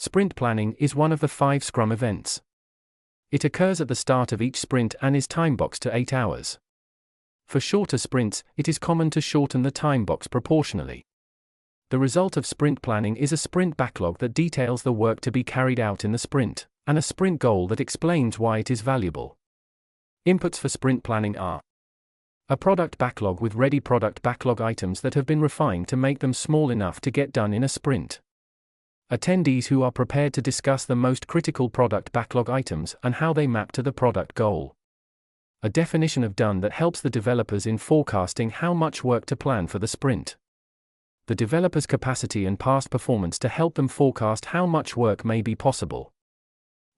Sprint planning is one of the 5 Scrum events. It occurs at the start of each sprint and is time-boxed to 8 hours. For shorter sprints, it is common to shorten the time box proportionally. The result of sprint planning is a sprint backlog that details the work to be carried out in the sprint, and a sprint goal that explains why it is valuable. Inputs for sprint planning are a product backlog with ready product backlog items that have been refined to make them small enough to get done in a sprint. Attendees who are prepared to discuss the most critical product backlog items and how they map to the product goal. A definition of done that helps the developers in forecasting how much work to plan for the sprint. The developer's capacity and past performance to help them forecast how much work may be possible.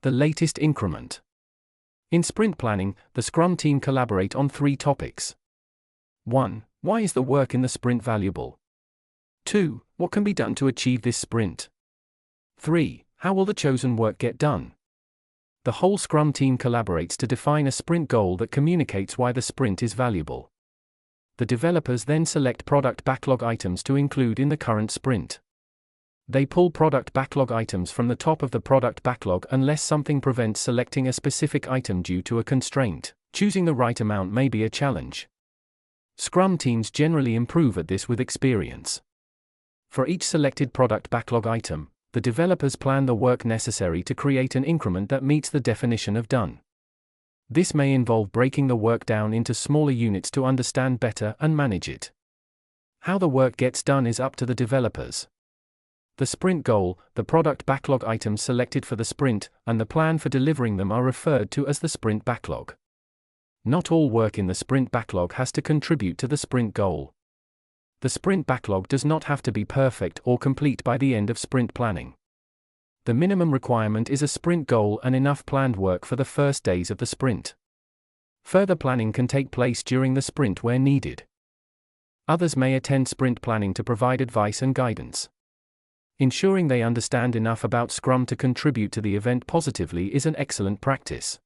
The latest increment. In sprint planning, the Scrum team collaborate on 3 topics. 1. Why is the work in the sprint valuable? 2. What can be done to achieve this sprint? 3. How will the chosen work get done? The whole Scrum team collaborates to define a sprint goal that communicates why the sprint is valuable. The developers then select product backlog items to include in the current sprint. They pull product backlog items from the top of the product backlog unless something prevents selecting a specific item due to a constraint. Choosing the right amount may be a challenge. Scrum teams generally improve at this with experience. For each selected product backlog item, the developers plan the work necessary to create an increment that meets the definition of done. This may involve breaking the work down into smaller units to understand better and manage it. How the work gets done is up to the developers. The sprint goal, the product backlog items selected for the sprint, and the plan for delivering them are referred to as the sprint backlog. Not all work in the sprint backlog has to contribute to the sprint goal. The sprint backlog does not have to be perfect or complete by the end of sprint planning. The minimum requirement is a sprint goal and enough planned work for the first days of the sprint. Further planning can take place during the sprint where needed. Others may attend sprint planning to provide advice and guidance. Ensuring they understand enough about Scrum to contribute to the event positively is an excellent practice.